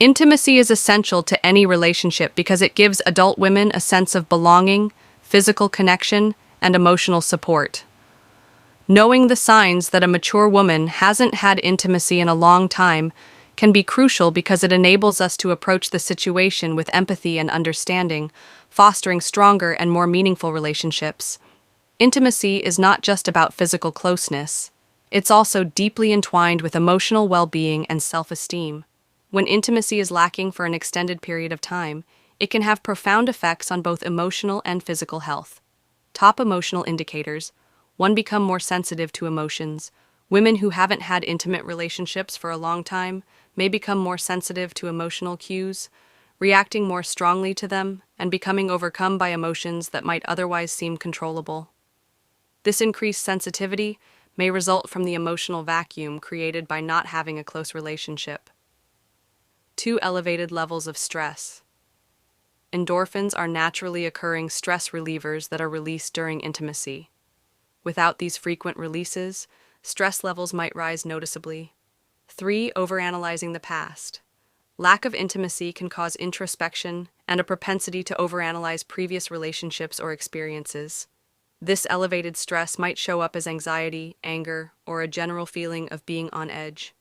Intimacy is essential to any relationship because it gives adult women a sense of belonging, physical connection, and emotional support. Knowing the signs that a mature woman hasn't had intimacy in a long time can be crucial because it enables us to approach the situation with empathy and understanding, fostering stronger and more meaningful relationships. Intimacy is not just about physical closeness. It's also deeply entwined with emotional well-being and self-esteem. When intimacy is lacking for an extended period of time, it can have profound effects on both emotional and physical health. Top emotional indicators: 1. Become more sensitive to emotions. Women who haven't had intimate relationships for a long time may become more sensitive to emotional cues, reacting more strongly to them and becoming overcome by emotions that might otherwise seem controllable. This increased sensitivity may result from the emotional vacuum created by not having a close relationship. 2. Elevated levels of stress. Endorphins are naturally occurring stress relievers that are released during intimacy. Without these frequent releases, stress levels might rise noticeably. 3. Overanalyzing the past. Lack of intimacy can cause introspection and a propensity to overanalyze previous relationships or experiences. This elevated stress might show up as anxiety, anger, or a general feeling of being on edge.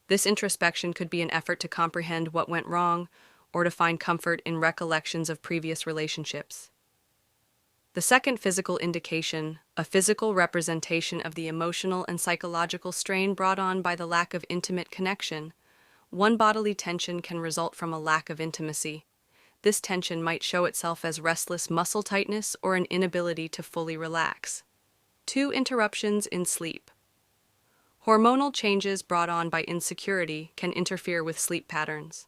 This introspection could be an effort to comprehend what went wrong or to find comfort in recollections of previous relationships. The second physical indication, a physical representation of the emotional and psychological strain brought on by the lack of intimate connection. 1. Bodily tension can result from a lack of intimacy. This tension might show itself as restless muscle tightness or an inability to fully relax. 2. Interruptions in sleep. Hormonal changes brought on by insecurity can interfere with sleep patterns.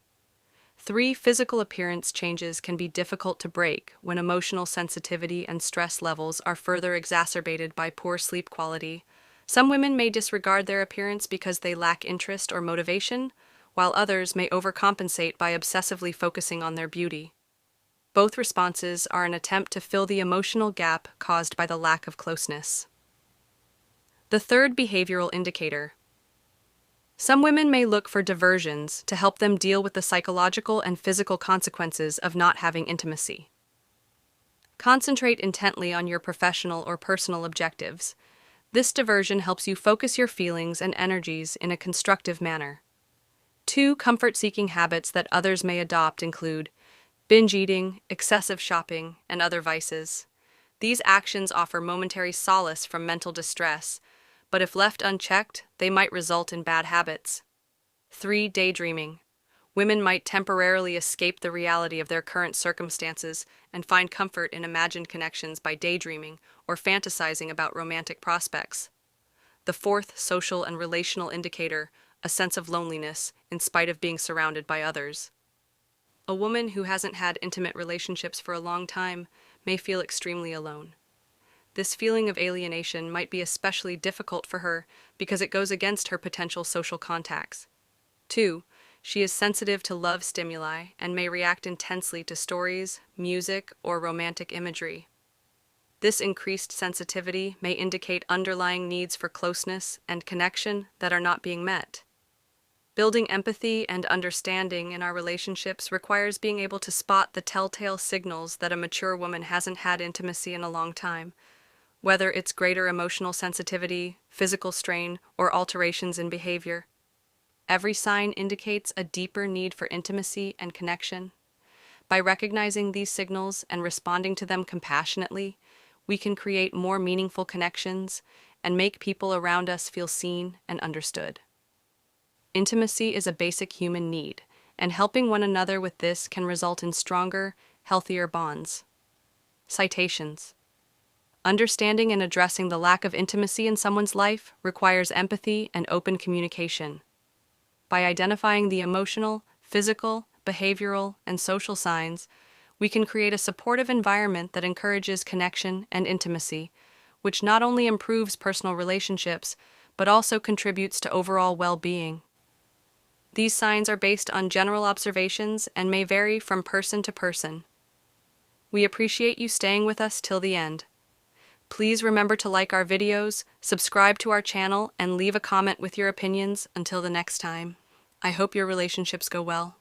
3. Physical appearance changes can be difficult to break when emotional sensitivity and stress levels are further exacerbated by poor sleep quality. Some women may disregard their appearance because they lack interest or motivation, while others may overcompensate by obsessively focusing on their beauty. Both responses are an attempt to fill the emotional gap caused by the lack of closeness. The third behavioral indicator. Some women may look for diversions to help them deal with the psychological and physical consequences of not having intimacy. Concentrate intently on your professional or personal objectives. This diversion helps you focus your feelings and energies in a constructive manner. 2. Comfort-seeking habits that others may adopt include binge eating, excessive shopping, and other vices. These actions offer momentary solace from mental distress, but if left unchecked, they might result in bad habits. 3. Daydreaming. Women might temporarily escape the reality of their current circumstances and find comfort in imagined connections by daydreaming or fantasizing about romantic prospects. The fourth social and relational indicator, a sense of loneliness in spite of being surrounded by others. A woman who hasn't had intimate relationships for a long time may feel extremely alone. This feeling of alienation might be especially difficult for her because it goes against her potential social contacts. 2. She is sensitive to love stimuli and may react intensely to stories, music, or romantic imagery. This increased sensitivity may indicate underlying needs for closeness and connection that are not being met. Building empathy and understanding in our relationships requires being able to spot the telltale signals that a mature woman hasn't had intimacy in a long time. Whether it's greater emotional sensitivity, physical strain, or alterations in behavior. Every sign indicates a deeper need for intimacy and connection. By recognizing these signals and responding to them compassionately, we can create more meaningful connections and make people around us feel seen and understood. Intimacy is a basic human need, and helping one another with this can result in stronger, healthier bonds. Citations. Understanding and addressing the lack of intimacy in someone's life requires empathy and open communication. By identifying the emotional, physical, behavioral, and social signs, we can create a supportive environment that encourages connection and intimacy, which not only improves personal relationships, but also contributes to overall well-being. These signs are based on general observations and may vary from person to person. We appreciate you staying with us till the end. Please remember to like our videos, subscribe to our channel, and leave a comment with your opinions. Until the next time, I hope your relationships go well.